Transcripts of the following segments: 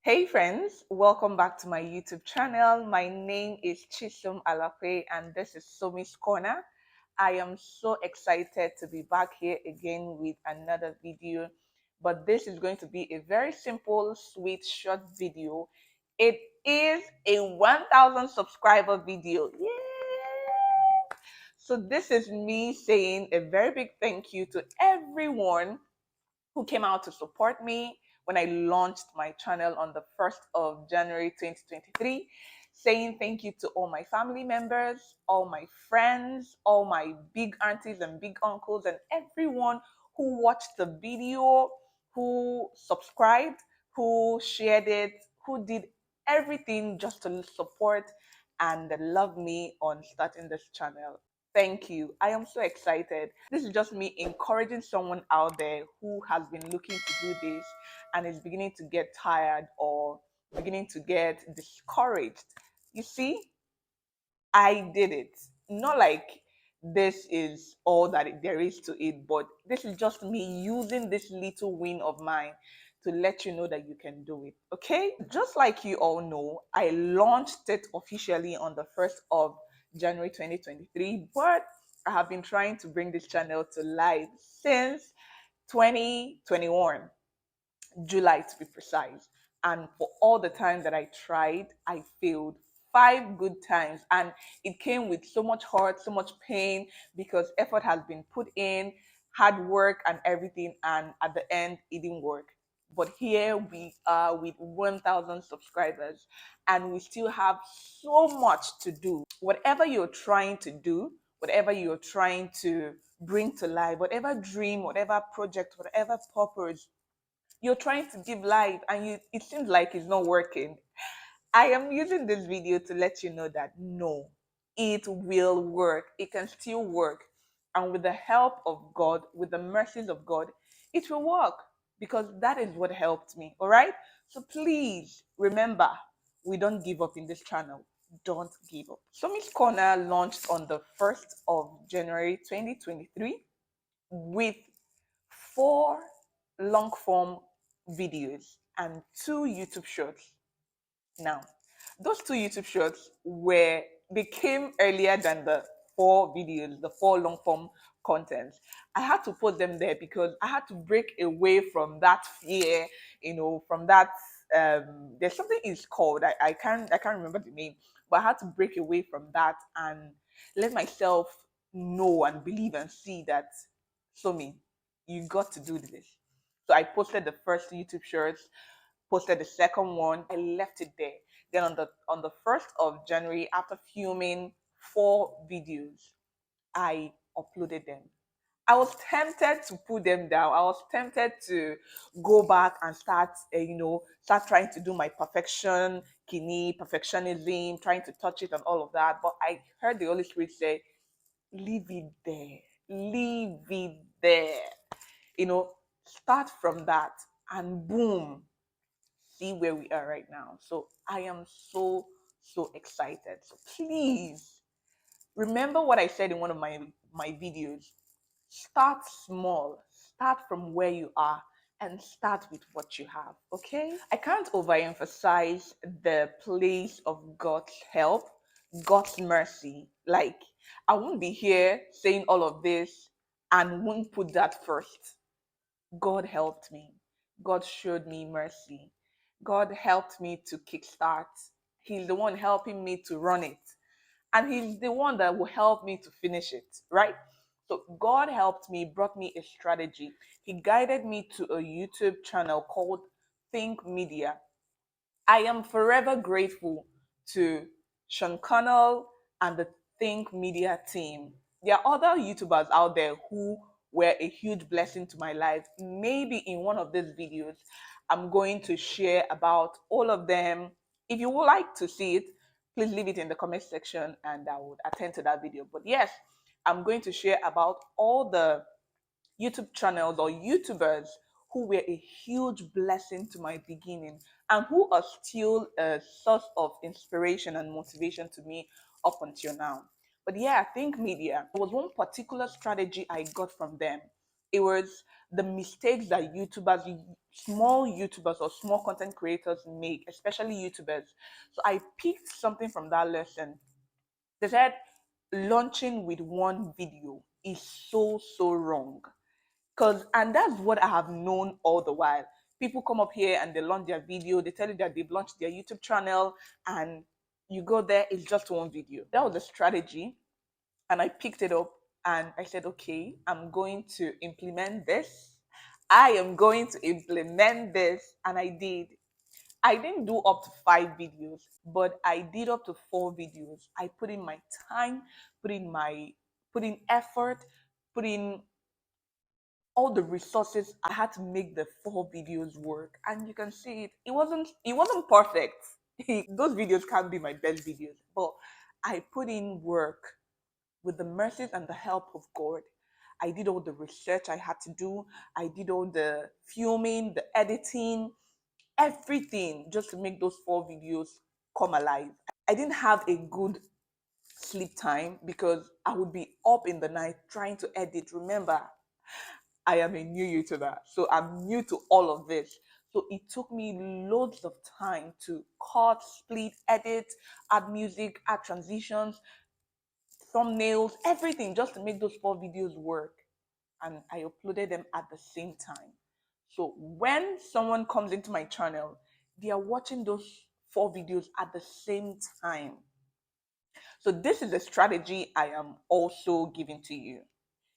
Hey friends, welcome back to my YouTube channel. My name is Chisom Alape and this is Somi's Corner. I am so excited to be back here again with another video, but this is going to be a very simple, sweet, short video. It is a 1000 subscriber video. Yay! So this is me saying a very big thank you to everyone who came out to support me when I launched my channel on the 1st of January 2023. Saying thank you to all my family members, all my friends, all my big aunties and big uncles, and everyone who watched the video, who subscribed, who shared it, who did everything just to support and love me on starting this channel. Thank you. I am so excited. This is just me encouraging someone out there who has been looking to do this and is beginning to get tired or beginning to get discouraged. You see, I did it. Not like this is all that there is to it, but this is just me using this little win of mine to let you know that you can do it. Okay? Just like you all know, I launched it officially on the 1st of January 2023, but I have been trying to bring this channel to life since 2021. July to be precise. And for all the time that I tried, I failed 5 good times. And it came with so much hurt, so much pain because effort has been put in, hard work and everything. And at the end, it didn't work. But here we are with 1000 subscribers, and we still have so much to do. Whatever you're trying to do, whatever you're trying to bring to life, whatever dream, whatever project, whatever purpose you're trying to give life and it seems like it's not working. I am using this video to let you know that no, it will work. It can still work. And with the help of God, with the mercies of God, it will work because that is what helped me. All right. So please remember, we don't give up in this channel. Don't give up. Somi's Corner launched on the 1st of January 2023 with 4 long form videos and 2 YouTube shorts. Now, those 2 YouTube shorts they came earlier than the 4 videos, the 4 long form contents. I had to put them there because I had to break away from that fear, from that there's something it's called. I can't remember the name, but I had to break away from that and let myself know and believe and see that Somi, you got to do this. So I posted the first YouTube shorts, posted the second one, I left it there. Then on the 1st of January, after filming 4 videos, I uploaded them. I was tempted to put them down. I was tempted to go back and start trying to do my perfectionism, trying to touch it and all of that. But I heard the Holy Spirit say, leave it there. Leave it there. Start from that and boom, see where we are right now. So I am so excited. So please remember what I said in one of my videos. Start small. Start from where you are and start with what you have. Okay? I can't overemphasize the place of God's help, God's mercy. Like, I won't be here saying all of this and won't put that first. God helped me. God showed me mercy. God helped me to kickstart. He's the one helping me to run it. And He's the one that will help me to finish it, right? So God helped me, brought me a strategy. He guided me to a YouTube channel called Think Media. I am forever grateful to Sean Connell and the Think Media team. There are other YouTubers out there who were a huge blessing to my life. Maybe in one of these videos, I'm going to share about all of them. If you would like to see it, please leave it in the comment section and I would attend to that video. But yes, I'm going to share about all the YouTube channels or YouTubers who were a huge blessing to my beginning and who are still a source of inspiration and motivation to me up until now. But yeah, I think media was one particular strategy I got from them. It was the mistakes that small YouTubers or small content creators make, especially YouTubers. So I picked something from that lesson. They said launching with one video is so wrong. And that's what I have known all the while. People come up here and they launch their video, they tell you that they've launched their YouTube channel, and you go there, it's just one video. That was the strategy. And I picked it up and I said, okay, I'm going to implement this. I am going to implement this. And I did. I didn't do up to 5 videos, but I did up to 4 videos. I put in my time, put in effort, put in all the resources. I had to make the 4 videos work. And you can see it. It wasn't perfect. Those videos can't be my best videos, but I put in work with the mercies and the help of God. I did all the research I had to do. I did all the filming, the editing, everything just to make those 4 videos come alive. I didn't have a good sleep time because I would be up in the night trying to edit. Remember, I am a new YouTuber, so I'm new to all of this. So it took me loads of time to cut, split, edit, add music, add transitions, thumbnails, everything just to make those 4 videos work. And I uploaded them at the same time. So when someone comes into my channel, they are watching those 4 videos at the same time. So this is the strategy I am also giving to you.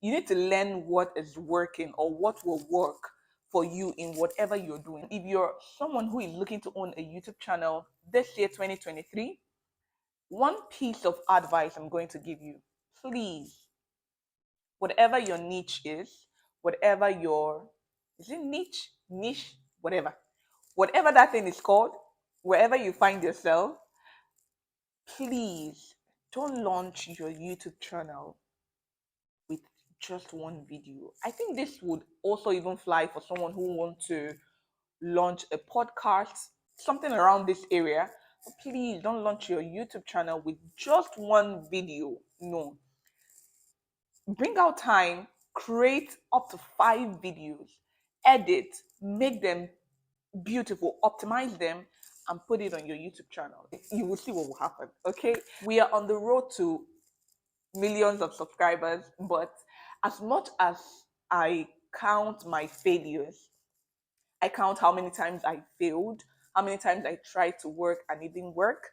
You need to learn what is working or what will work for you in whatever you're doing. If you're someone who is looking to own a YouTube channel this year, 2023, one piece of advice I'm going to give you: please, whatever your niche is, whatever your, is it niche, whatever that thing is called, wherever you find yourself, please don't launch your YouTube channel with just one video. I think this would also even fly for someone who wants to launch a podcast, something around this area. But please don't launch your YouTube channel with just one video. No. Bring out time, create up to 5 videos, edit, make them beautiful, optimize them, and put it on your YouTube channel. You will see what will happen. Okay. We are on the road to millions of subscribers, but as much as I count my failures, I count how many times I failed, how many times I tried to work and it didn't work,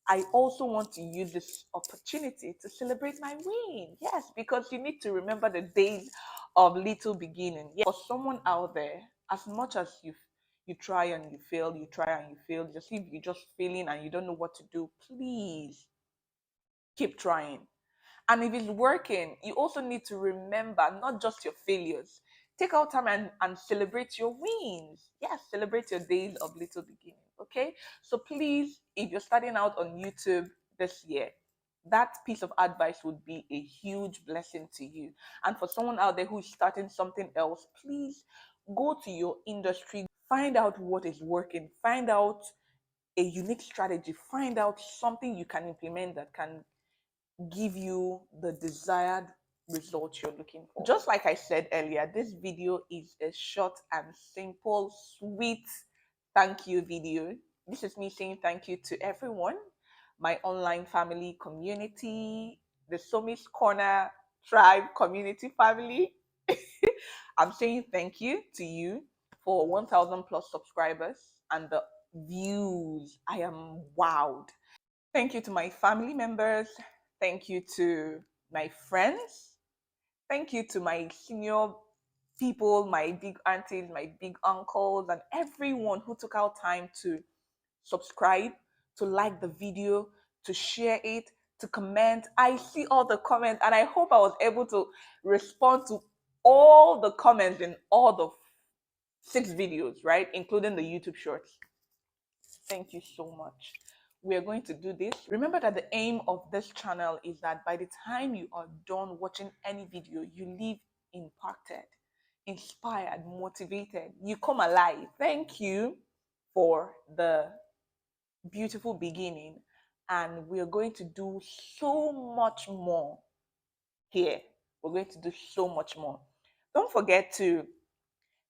I also want to use this opportunity to celebrate my win. Yes, because you need to remember the days of little beginning. Yes, for someone out there, as much as you try and you fail, you try and you fail, just if you're just failing and you don't know what to do, please keep trying. And if it's working, you also need to remember not just your failures. Take out time and celebrate your wins. Yes, celebrate your days of little beginning. Okay. So please, if you're starting out on YouTube this year, that piece of advice would be a huge blessing to you. And for someone out there who's starting something else, please go to your industry, find out what is working, find out a unique strategy, find out something you can implement that can give you the desired result you're looking for. Just like I said earlier, this video is a short and simple, sweet thank you video. This is me saying thank you to everyone, my online family community, the Somi's Corner tribe community family. I'm saying thank you to you for 1,000 plus subscribers and the views. I am wowed. Thank you to my family members. Thank you to my friends. Thank you to my senior people, my big aunties, my big uncles, and everyone who took out time to subscribe, to like the video, to share it, to comment. I see all the comments, and I hope I was able to respond to all the comments in all the 6 videos, right? Including the YouTube shorts. Thank you so much. We are going to do this. Remember that the aim of this channel is that by the time you are done watching any video, you leave impacted, inspired, motivated. You come alive. Thank you for the beautiful beginning. And we are going to do so much more here. We're going to do so much more. Don't forget to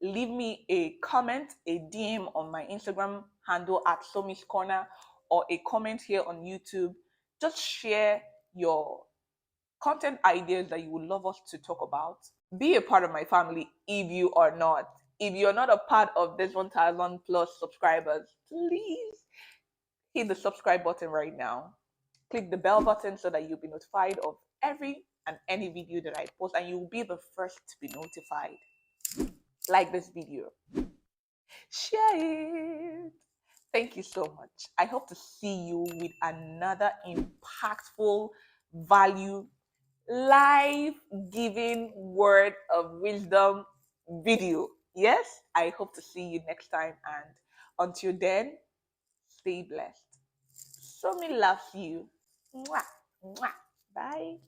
leave me a comment, a DM on my Instagram handle at Somi's Corner, or a comment here on YouTube. Just share your content ideas that you would love us to talk about. Be a part of my family if you are not. If you're not a part of this 1,000 plus subscribers, please hit the subscribe button right now. Click the bell button so that you'll be notified of every and any video that I post, and you'll be the first to be notified. Like this video, share it. Thank you so much. I hope to see you with another impactful, value, life giving word of wisdom video. Yes, I hope to see you next time. And until then, stay blessed. So me loves you. Mwah, mwah. Bye.